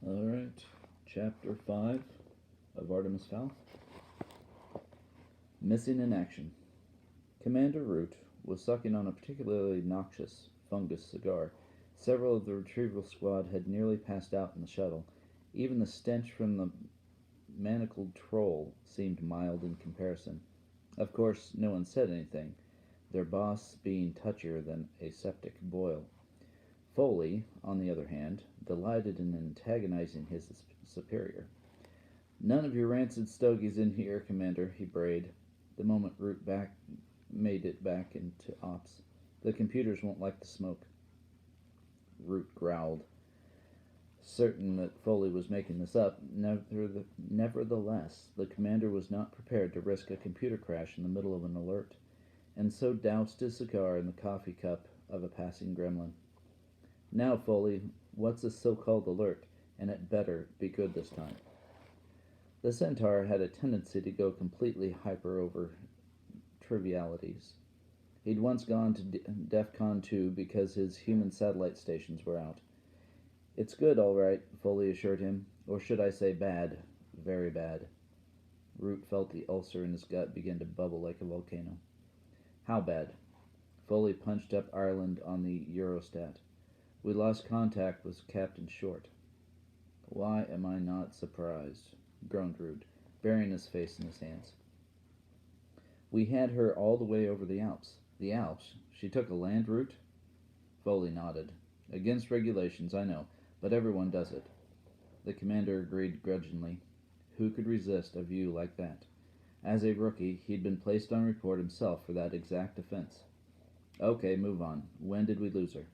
Alright, Chapter 5 of Artemis Fowl. Missing in action. Commander Root was sucking on a particularly noxious fungus cigar. Several of the retrieval squad had nearly passed out in the shuttle. Even the stench from the manacled troll seemed mild in comparison. Of course, no one said anything, their boss being touchier than a septic boil. Foley, on the other hand, delighted in antagonizing his superior. "None of your rancid stogies in here, Commander," he brayed, the moment Root made it back into ops. "The computers won't like the smoke." Root growled, certain that Foley was making this up. Nevertheless, the commander was not prepared to risk a computer crash in the middle of an alert, and so doused his cigar in the coffee cup of a passing gremlin. "Now, Foley, what's this so-called alert? And it better be good this time." The Centaur had a tendency to go completely hyper over trivialities. He'd once gone to DEFCON 2 because his human satellite stations were out. "It's good, all right," Foley assured him. "Or should I say bad. Very bad." Root felt the ulcer in his gut begin to bubble like a volcano. "How bad?" Foley punched up Ireland on the Eurostat. "We lost contact with Captain Short." "Why am I not surprised?" groaned Root, burying his face in his hands. "We had her all the way over the Alps." "The Alps? She took a land route?" Foley nodded. "Against regulations, I know, but everyone does it." The commander agreed grudgingly. Who could resist a view like that? As a rookie, he'd been placed on report himself for that exact offense. "Okay, move on. When did we lose her?"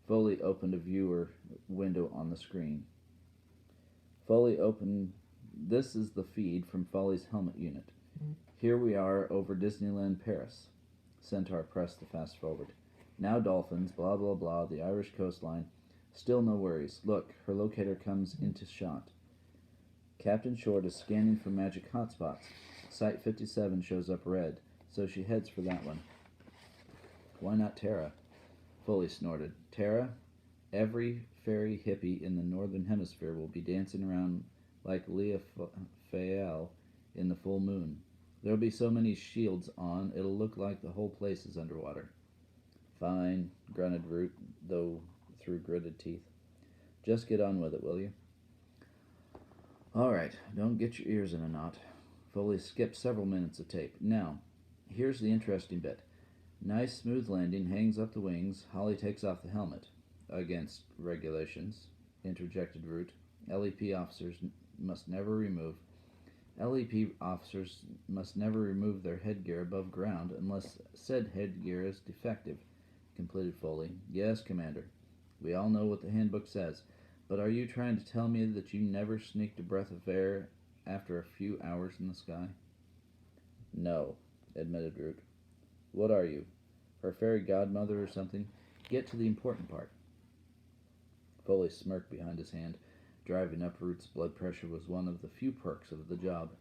Foley opened a viewer window on the screen. This is the feed from Foley's helmet unit. Here we are over Disneyland Paris. Centaur pressed the fast forward. "Now dolphins, blah blah blah, the Irish coastline. Still no worries. Look, her locator comes into shot. Captain Short is scanning for magic hotspots. Site 57 shows up red, so she heads for that one." "Why not Terra?" Foley snorted. "Terra? Every fairy hippie in the northern hemisphere will be dancing around like Leah Fayal in the full moon. There'll be so many shields on, it'll look like the whole place is underwater." "Fine," grunted Root, though through gritted teeth. "Just get on with it, will you?" "All right, don't get your ears in a knot." Foley skipped several minutes of tape. "Now, here's the interesting bit. Nice smooth landing, hangs up the wings, Holly takes off the helmet." "Against regulations," interjected Root. LEP officers must never remove their headgear above ground unless said headgear is defective," completed Foley. "Yes, Commander. We all know what the handbook says, but are you trying to tell me that you never sneaked a breath of air after a few hours in the sky?" "No," admitted Root. "What are you? Her fairy godmother or something? Get to the important part." Foley smirked behind his hand. Driving up Root's blood pressure was one of the few perks of the job.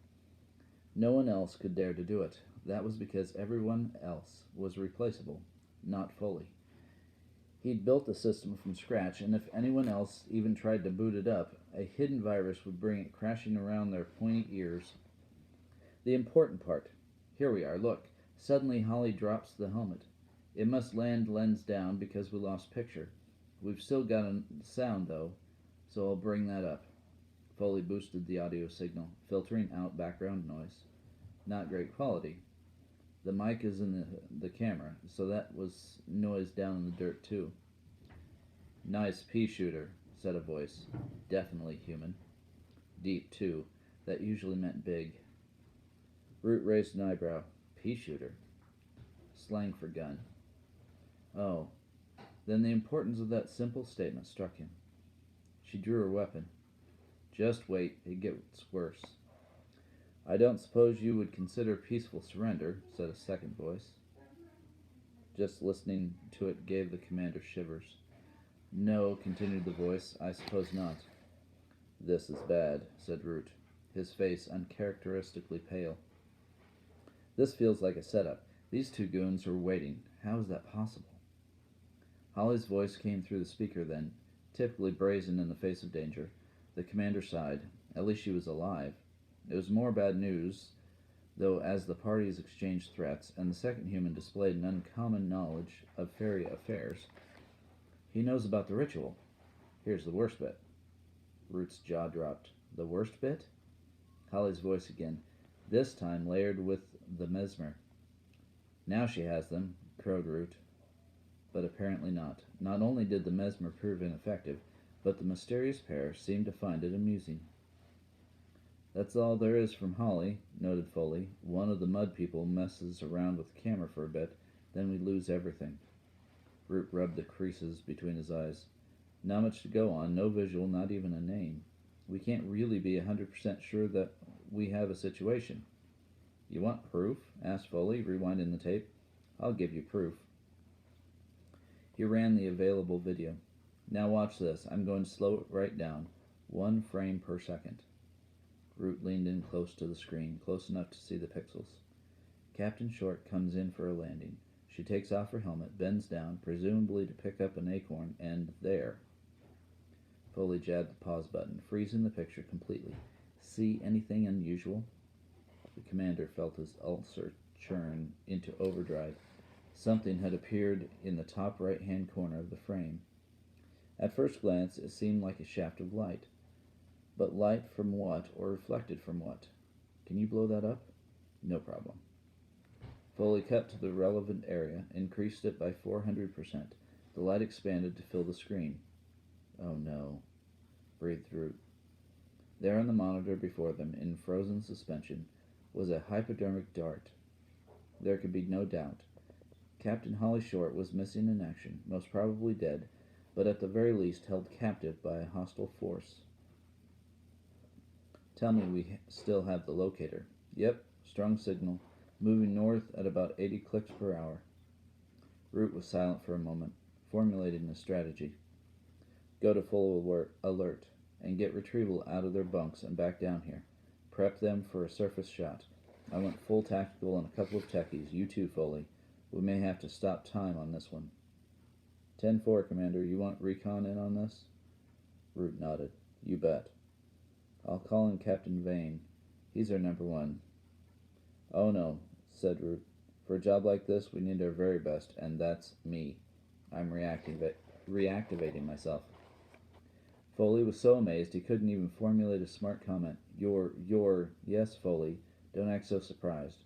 No one else could dare to do it. That was because everyone else was replaceable, not Foley. He'd built the system from scratch, and if anyone else even tried to boot it up, a hidden virus would bring it crashing around their pointy ears. The important part. Here we are, look. Suddenly Holly drops the helmet. It must land lens down because we lost picture. We've still got a sound, though, so I'll bring that up. Foley boosted the audio signal, filtering out background noise. Not great quality. The mic is in the camera, so that was noise down in the dirt, too. "Nice pea shooter," said a voice. Definitely human. Deep, too. That usually meant big. Root raised an eyebrow. "Pea shooter?" "Slang for gun." Oh. Then the importance of that simple statement struck him. She drew her weapon. "Just wait, it gets worse." "I don't suppose you would consider peaceful surrender," said a second voice. Just listening to it gave the commander shivers. "No," continued the voice, "I suppose not." "This is bad," said Root, his face uncharacteristically pale. "This feels like a setup. These two goons are waiting. How is that possible?" Holly's voice came through the speaker then, typically brazen in the face of danger. The commander sighed. At least she was alive. It was more bad news, though, as the parties exchanged threats, and the second human displayed an uncommon knowledge of fairy affairs. He knows about the ritual. Here's the worst bit. Root's jaw dropped. The worst bit? Holly's voice again, this time layered with the mesmer. Now she has them, crowed Root. But apparently not. Not only did the mesmer prove ineffective, but the mysterious pair seemed to find it amusing. That's all there is from Holly, noted Foley. One of the mud people messes around with the camera for a bit, then we lose everything. Root rubbed the creases between his eyes. Not much to go on, no visual, not even a name. We can't really be 100% sure that we have a situation. You want proof? Asked Foley, rewinding the tape. I'll give you proof. He ran the available video. Now watch this. I'm going to slow it right down. 1 frame per second. Root leaned in close to the screen, close enough to see the pixels. Captain Short comes in for a landing. She takes off her helmet, bends down, presumably to pick up an acorn, and there. Foley jabbed the pause button, freezing the picture completely. See anything unusual? The commander felt his ulcer churn into overdrive. Something had appeared in the top right-hand corner of the frame. At first glance, it seemed like a shaft of light. But light from what, or reflected from what? Can you blow that up? No problem. Foley cut to the relevant area, increased it by 400%. The light expanded to fill the screen. Oh no, breathed Root. There on the monitor before them, in frozen suspension, was a hypodermic dart. There could be no doubt. Captain Holly Short was missing in action, most probably dead, but at the very least held captive by a hostile force. Tell me we still have the locator. Yep, strong signal, moving north at about 80 clicks per hour. Root was silent for a moment, formulating a strategy. Go to full alert, and get retrieval out of their bunks and back down here. Prep them for a surface shot. I want full tactical and a couple of techies. You too, Foley. We may have to stop time on this one. 10-4, Commander. You want recon in on this? Root nodded. You bet. I'll call in Captain Vane. He's our number one. Oh no, said Root. For a job like this, we need our very best, and that's me. I'm reactivating myself. Foley was so amazed he couldn't even formulate a smart comment. Yes, Foley. Don't act so surprised.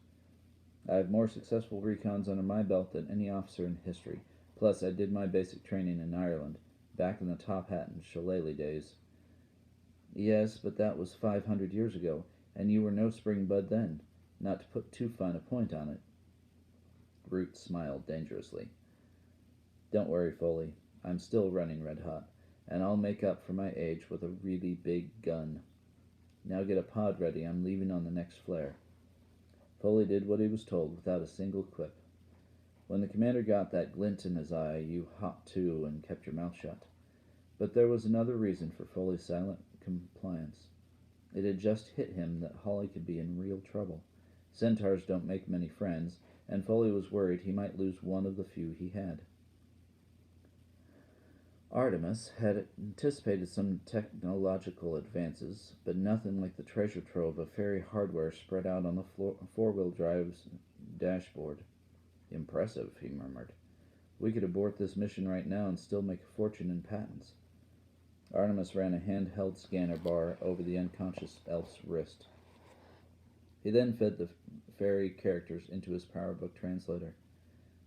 I have more successful recons under my belt than any officer in history. Plus, I did my basic training in Ireland, back in the Top Hat and Shillelagh days. Yes, but that was 500 years ago, and you were no spring bud then, not to put too fine a point on it. Root smiled dangerously. Don't worry, Foley. I'm still running red hot, and I'll make up for my age with a really big gun. Now get a pod ready. I'm leaving on the next flare. Foley did what he was told without a single quip. When the commander got that glint in his eye, you hopped to and kept your mouth shut. But there was another reason for Foley's silent compliance. It had just hit him that Holly could be in real trouble. Centaurs don't make many friends, and Foley was worried he might lose one of the few he had. Artemis had anticipated some technological advances, but nothing like the treasure trove of fairy hardware spread out on the four-wheel drive's dashboard. Impressive, he murmured. We could abort this mission right now and still make a fortune in patents. Artemis ran a handheld scanner bar over the unconscious elf's wrist. He then fed the fairy characters into his PowerBook translator.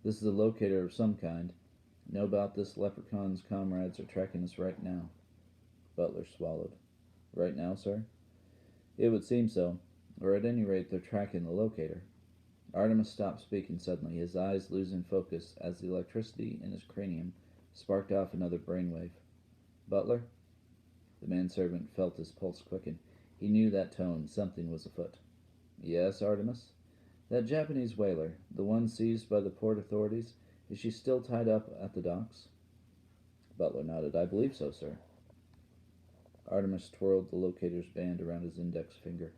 This is a locator of some kind. Know about this leprechaun's comrades are tracking us right now. Butler swallowed. Right now, sir? It would seem so, or at any rate they're tracking the locator. Artemis stopped speaking suddenly, his eyes losing focus as the electricity in his cranium sparked off another brainwave. Butler? The manservant felt his pulse quicken. He knew that tone. Something was afoot. Yes, Artemis? That Japanese whaler, the one seized by the port authorities, is she still tied up at the docks? Butler nodded. I believe so, sir. Artemis twirled the locator's band around his index finger.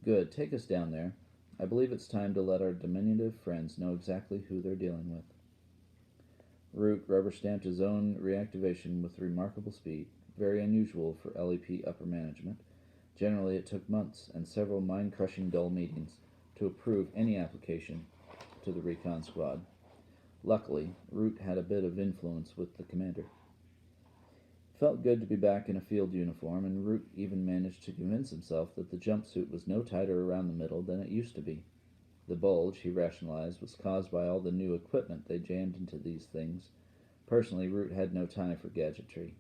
Good. Take us down there. I believe it's time to let our diminutive friends know exactly who they're dealing with. Root rubber-stamped his own reactivation with remarkable speed. very unusual for LEP upper management. Generally, it took months and several mind-crushing dull meetings to approve any application to the recon squad. Luckily, Root had a bit of influence with the commander. It felt good to be back in a field uniform, and Root even managed to convince himself that the jumpsuit was no tighter around the middle than it used to be. The bulge, he rationalized, was caused by all the new equipment they jammed into these things. Personally, Root had no time for gadgetry.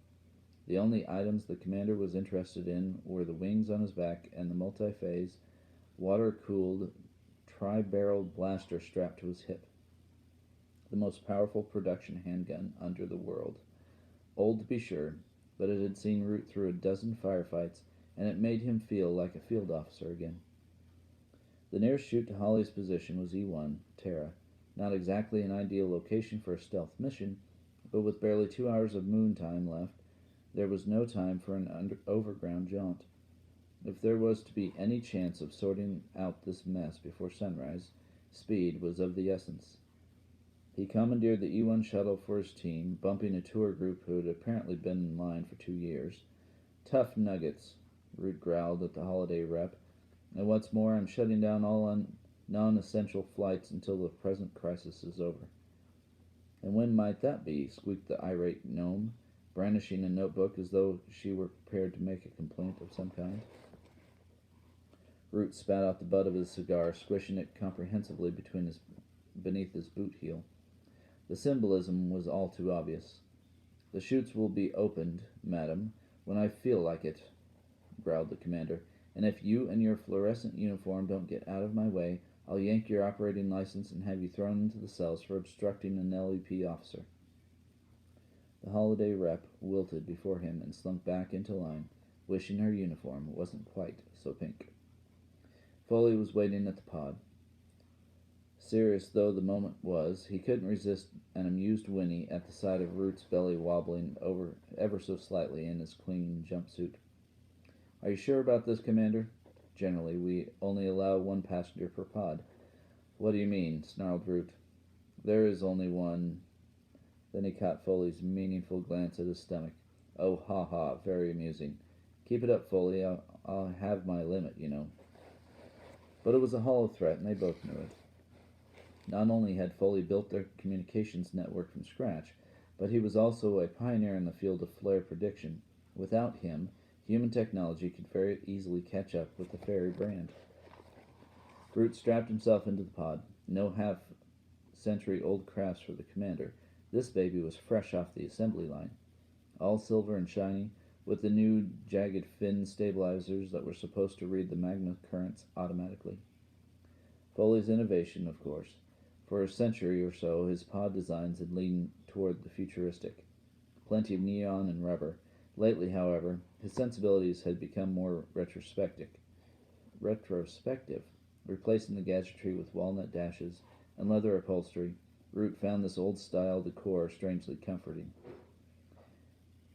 The only items the commander was interested in were the wings on his back and the multi-phase, water-cooled, tri-barreled blaster strapped to his hip. The most powerful production handgun under the world. Old to be sure, but it had seen Root through a dozen firefights, and it made him feel like a field officer again. The nearest chute to Holly's position was E1, Terra. Not exactly an ideal location for a stealth mission, but with barely 2 hours of moon time left, there was no time for an overground jaunt. If there was to be any chance of sorting out this mess before sunrise, speed was of the essence. He commandeered the E1 shuttle for his team, bumping a tour group who had apparently been in line for 2 years. Tough nuggets, Root growled at the holiday rep, and what's more, I'm shutting down all non-essential flights until the present crisis is over. And when might that be? Squeaked the irate gnome, brandishing a notebook as though she were prepared to make a complaint of some kind. Root spat out the butt of his cigar, squishing it comprehensively beneath his boot heel. The symbolism was all too obvious. The chutes will be opened, madam, when I feel like it, growled the commander, and if you and your fluorescent uniform don't get out of my way, I'll yank your operating license and have you thrown into the cells for obstructing an LEP officer. The holiday rep wilted before him and slunk back into line, wishing her uniform wasn't quite so pink. Foley was waiting at the pod. Serious though the moment was, he couldn't resist an amused whinny at the sight of Root's belly wobbling over ever so slightly in his clean jumpsuit. Are you sure about this, Commander? Generally, we only allow one passenger per pod. What do you mean? Snarled Root. There is only one. Then he caught Foley's meaningful glance at his stomach. Oh, ha, very amusing. Keep it up, Foley. I'll have my limit, you know. But it was a hollow threat, and they both knew it. Not only had Foley built their communications network from scratch, but he was also a pioneer in the field of flare prediction. Without him, human technology could very easily catch up with the fairy brand. Root strapped himself into the pod. No half-century-old crafts for the commander. This baby was fresh off the assembly line. All silver and shiny, with the new jagged fin stabilizers that were supposed to read the magma currents automatically. Foley's innovation, of course. For a century or so, his pod designs had leaned toward the futuristic. Plenty of neon and rubber. Lately, however, his sensibilities had become more retrospective, replacing the gadgetry with walnut dashes and leather upholstery. Root found this old-style decor strangely comforting.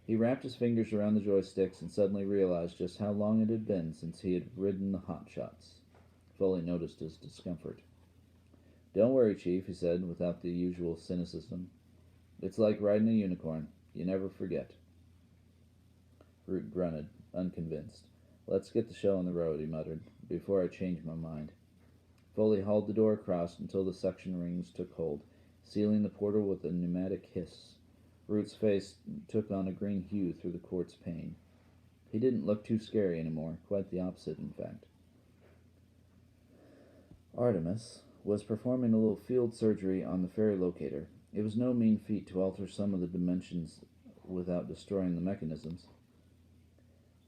He wrapped his fingers around the joysticks and suddenly realized just how long it had been since he had ridden the hot shots. Foley noticed his discomfort. Don't worry, Chief, he said, without the usual cynicism. It's like riding a unicorn. You never forget. Root grunted, unconvinced. Let's get the show on the road, he muttered, before I change my mind. Foley hauled the door across until the suction rings took hold, sealing the portal with a pneumatic hiss. Root's face took on a green hue through the quartz pane. He didn't look too scary anymore, quite the opposite, in fact. Artemis was performing a little field surgery on the ferry locator. It was no mean feat to alter some of the dimensions without destroying the mechanisms.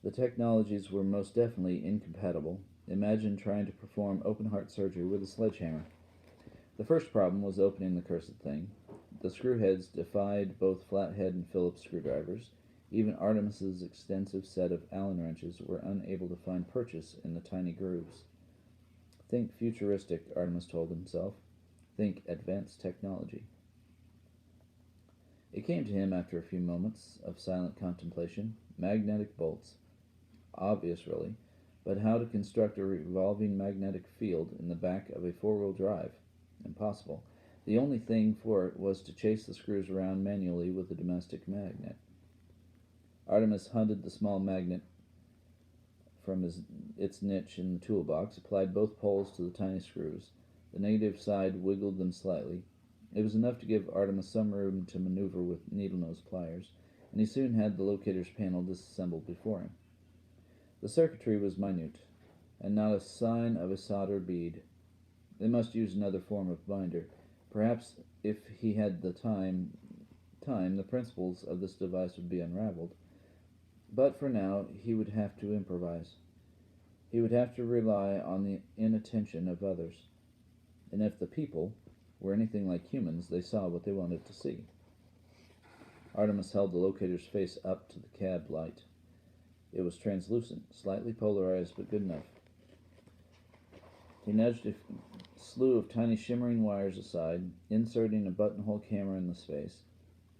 The technologies were most definitely incompatible. Imagine trying to perform open-heart surgery with a sledgehammer. The first problem was opening the cursed thing. The screwheads defied both flathead and Phillips screwdrivers. Even Artemis's extensive set of Allen wrenches were unable to find purchase in the tiny grooves. Think futuristic, Artemis told himself. Think advanced technology. It came to him after a few moments of silent contemplation. Magnetic bolts. Obvious, really, but how to construct a revolving magnetic field in the back of a four-wheel drive? Impossible. The only thing for it was to chase the screws around manually with a domestic magnet. Artemis hunted the small magnet from its niche in the toolbox, applied both poles to the tiny screws. The negative side wiggled them slightly. It was enough to give Artemis some room to maneuver with needle-nose pliers, and he soon had the locator's panel disassembled before him. The circuitry was minute, and not a sign of a solder bead. They must use another form of binder. Perhaps if he had the time, the principles of this device would be unraveled. But for now, he would have to improvise. He would have to rely on the inattention of others. And if the people were anything like humans, they saw what they wanted to see. Artemis held the locator's face up to the cab light. It was translucent, slightly polarized, but good enough. He nudged a slew of tiny shimmering wires aside, inserting a buttonhole camera in the space.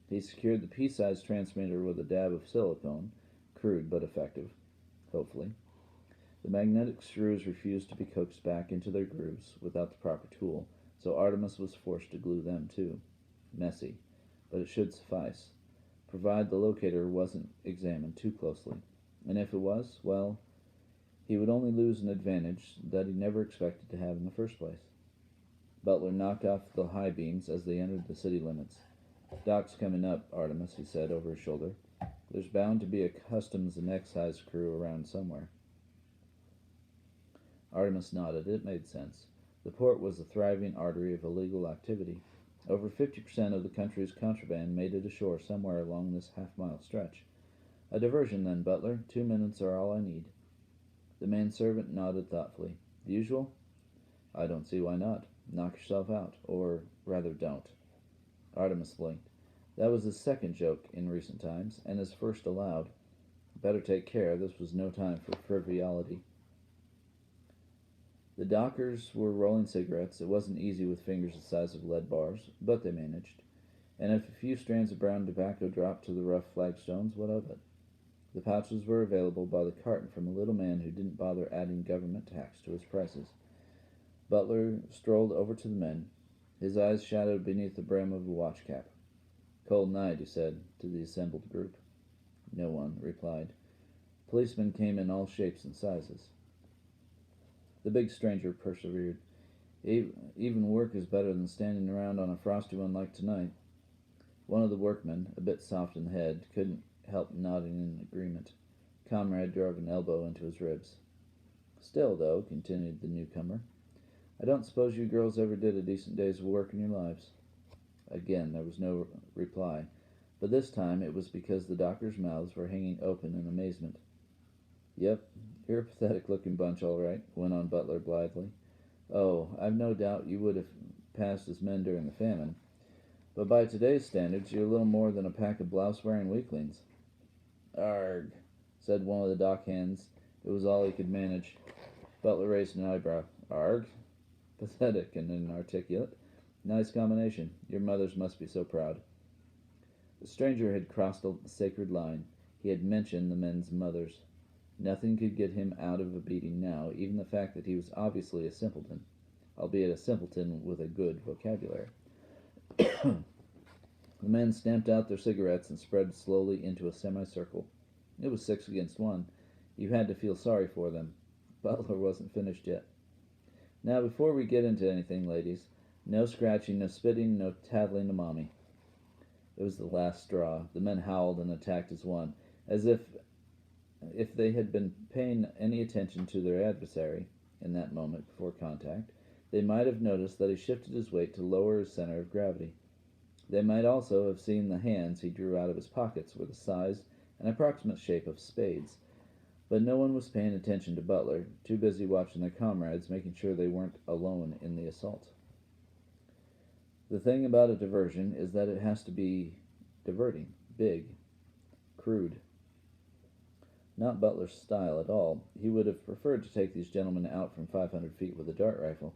He secured the pea-sized transmitter with a dab of silicone, crude but effective, hopefully. The magnetic screws refused to be coaxed back into their grooves without the proper tool, so Artemis was forced to glue them too. Messy, but it should suffice, provided the locator wasn't examined too closely. And if it was, well, he would only lose an advantage that he never expected to have in the first place. Butler knocked off the high beams as they entered the city limits. "Doc's coming up, Artemis," he said over his shoulder. "There's bound to be a customs and excise crew around somewhere." Artemis nodded. It made sense. The port was a thriving artery of illegal activity. Over 50% of the country's contraband made it ashore somewhere along this half-mile stretch. "A diversion, then, Butler. 2 minutes are all I need." The manservant nodded thoughtfully. "The usual?" "I don't see why not. Knock yourself out. Or, rather, don't." Artemis blinked. That was his second joke in recent times, and his first aloud. Better take care. This was no time for frivolity. The dockers were rolling cigarettes. It wasn't easy with fingers the size of lead bars, but they managed. And if a few strands of brown tobacco dropped to the rough flagstones, what of it? The pouches were available by the carton from a little man who didn't bother adding government tax to his prices. Butler strolled over to the men, his eyes shadowed beneath the brim of a watch cap. "Cold night," he said to the assembled group. No one replied. Policemen came in all shapes and sizes. The big stranger persevered. "Even work is better than standing around on a frosty one like tonight." One of the workmen, a bit soft in the head, couldn't help nodding in agreement. Comrade drove an elbow into his ribs. "Still, though," continued the newcomer, "I don't suppose you girls ever did a decent day's work in your lives." Again there was no reply, but this time it was because the dockers' mouths were hanging open in amazement. "Yep, you're a pathetic-looking bunch, all right," went on Butler blithely. "Oh, I've no doubt you would have passed as men during the famine, but by today's standards you're little more than a pack of blouse-wearing weaklings." "Arg," said one of the dock hands. It was all he could manage. Butler raised an eyebrow. "Arg? Pathetic and inarticulate. Nice combination. Your mothers must be so proud." The stranger had crossed a sacred line. He had mentioned the men's mothers. Nothing could get him out of a beating now, even the fact that he was obviously a simpleton, albeit a simpleton with a good vocabulary. The men stamped out their cigarettes and spread slowly into a semicircle. It was 6 against 1. You had to feel sorry for them. Butler wasn't finished yet. "Now, before we get into anything, ladies, no scratching, no spitting, no tattling to Mommy." It was the last straw. The men howled and attacked as one, as if they had been paying any attention to their adversary in that moment before contact, they might have noticed that he shifted his weight to lower his center of gravity. They might also have seen the hands he drew out of his pockets were the size and approximate shape of spades. But no one was paying attention to Butler, too busy watching their comrades, making sure they weren't alone in the assault. The thing about a diversion is that it has to be diverting, big, crude. Not Butler's style at all. He would have preferred to take these gentlemen out from 500 feet with a dart rifle.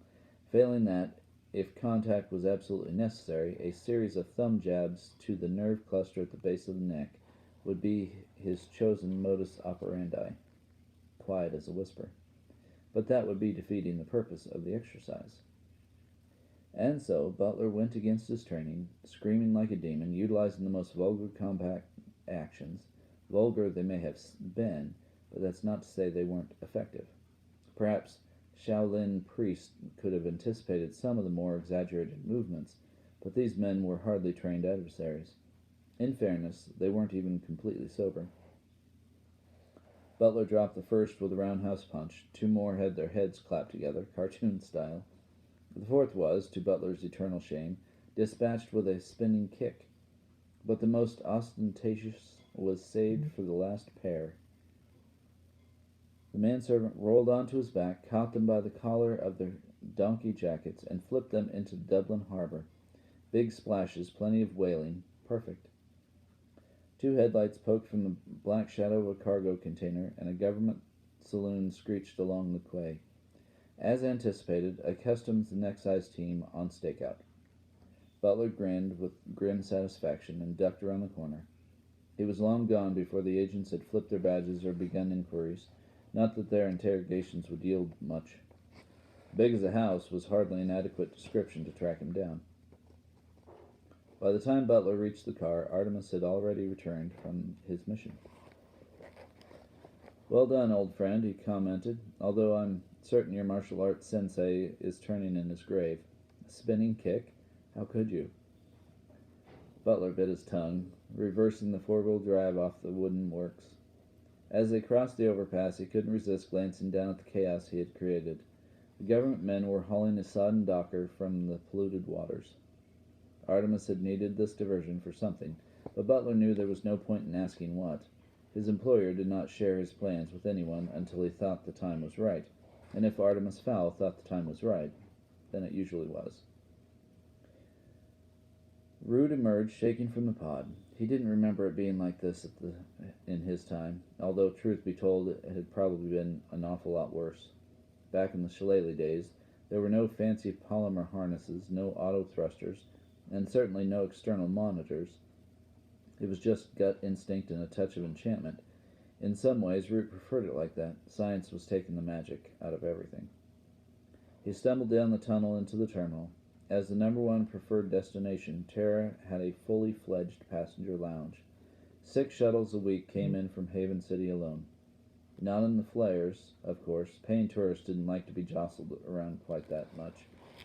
Failing that, if contact was absolutely necessary, a series of thumb jabs to the nerve cluster at the base of the neck would be his chosen modus operandi. Quiet as a whisper. But that would be defeating the purpose of the exercise. And so Butler went against his training, screaming like a demon, utilizing the most vulgar combat actions, Vulgar they may have been, but that's not to say they weren't effective. Perhaps Shaolin priests could have anticipated some of the more exaggerated movements, but these men were hardly trained adversaries. In fairness, they weren't even completely sober. Butler dropped the first with a roundhouse punch. Two more had their heads clapped together, cartoon style. The fourth was, to Butler's eternal shame, dispatched with a spinning kick. But the most ostentatious was saved for the last pair. The manservant rolled onto his back, caught them by the collar of their donkey jackets, and flipped them into Dublin harbor. Big splashes, plenty of whaling. Perfect. Two headlights poked from the black shadow of a cargo container, and a government saloon screeched along the quay. As anticipated, a customs and excise team on stakeout. Butler grinned with grim satisfaction and ducked around the corner. He was long gone before the agents had flipped their badges or begun inquiries, not that their interrogations would yield much. Big as a house was hardly an adequate description to track him down. By the time Butler reached the car, Artemis had already returned from his mission. "Well done, old friend," he commented, "although I'm certain your martial arts sensei is turning in his grave. A spinning kick? How could you?" Butler bit his tongue, reversing the four-wheel drive off the wooden works. As they crossed the overpass, he couldn't resist glancing down at the chaos he had created. The government men were hauling a sodden docker from the polluted waters. Artemis had needed this diversion for something, but Butler knew there was no point in asking what. His employer did not share his plans with anyone until he thought the time was right, and if Artemis Fowl thought the time was right, then it usually was. Root emerged, shaking from the pod. He didn't remember it being like this in his time, although, truth be told, it had probably been an awful lot worse. Back in the shillelagh days, there were no fancy polymer harnesses, no auto thrusters, and certainly no external monitors. It was just gut instinct and a touch of enchantment. In some ways, Root preferred it like that. Science was taking the magic out of everything. He stumbled down the tunnel into the terminal. As the number one preferred destination, Terra had a fully fledged passenger lounge. 6 shuttles a week came in from Haven City alone. Not in the flares, of course. Paying tourists didn't like to be jostled around quite that much,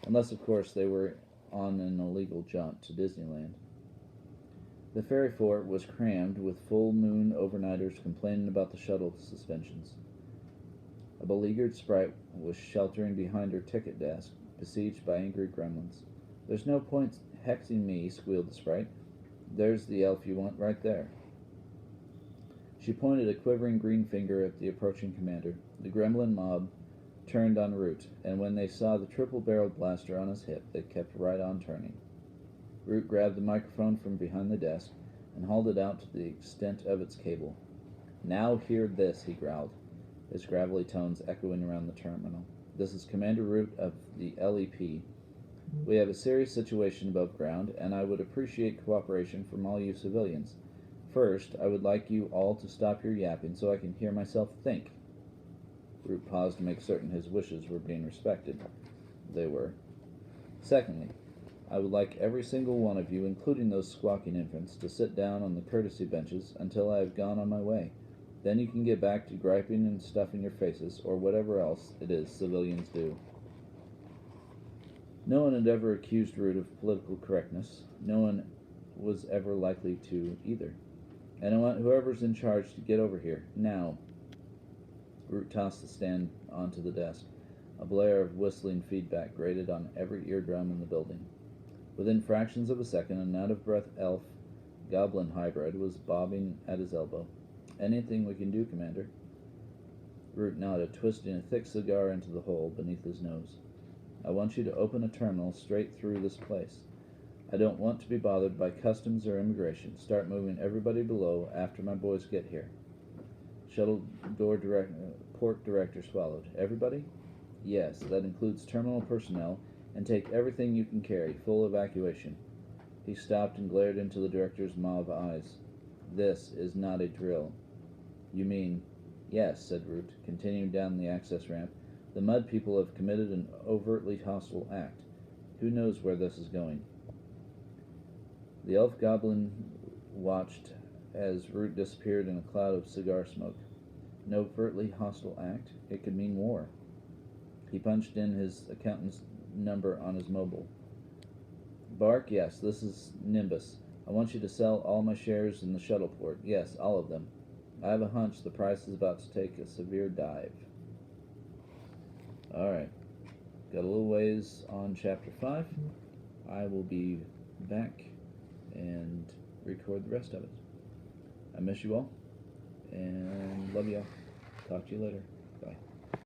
unless, of course, they were on an illegal jaunt to Disneyland. The ferry fort was crammed with full-moon overnighters complaining about the shuttle suspensions. A beleaguered sprite was sheltering behind her ticket desk, besieged by angry gremlins. "There's no point hexing me," squealed the sprite. "There's the elf you want right there." She pointed a quivering green finger at the approaching commander. The gremlin mob turned en route, and when they saw the triple-barreled blaster on his hip, they kept right on turning. Root grabbed the microphone from behind the desk and hauled it out to the extent of its cable. "Now hear this," he growled, his gravelly tones echoing around the terminal. "This is Commander Root of the LEP. We have a serious situation above ground, and I would appreciate cooperation from all you civilians. First, I would like you all to stop your yapping so I can hear myself think." Root paused to make certain his wishes were being respected. They were. "Secondly, I would like every single one of you, including those squawking infants, to sit down on the courtesy benches until I have gone on my way. Then you can get back to griping and stuffing your faces, or whatever else it is civilians do." No one had ever accused Root of political correctness. No one was ever likely to, either. "And I want whoever's in charge to get over here, now." Root tossed the stand onto the desk. A blare of whistling feedback grated on every eardrum in the building. Within fractions of a second, an out-of-breath elf-goblin hybrid was bobbing at his elbow. "Anything we can do, Commander?" Root nodded, twisting a thick cigar into the hole beneath his nose. "I want you to open a terminal straight through this place. I don't want to be bothered by customs or immigration. Start moving everybody below after my boys get here." Port director swallowed. "Everybody?" "Yes, that includes terminal personnel, and take everything you can carry. Full evacuation." He stopped and glared into the director's mauve eyes. "This is not a drill." "You mean—" "Yes," said Root, continuing down the access ramp. "The mud people have committed an overtly hostile act. Who knows where this is going?" The elf goblin watched as Root disappeared in a cloud of cigar smoke. No overtly hostile act. It could mean war. He punched in his accountant's number on his mobile. Bark, yes, this is Nimbus. I want you to sell all my shares in the shuttleport. Yes, all of them. I have a hunch the price is about to take a severe dive. Alright. Got a little ways on Chapter 5. I will be back and record the rest of it. I miss you all, and love you all. Talk to you later.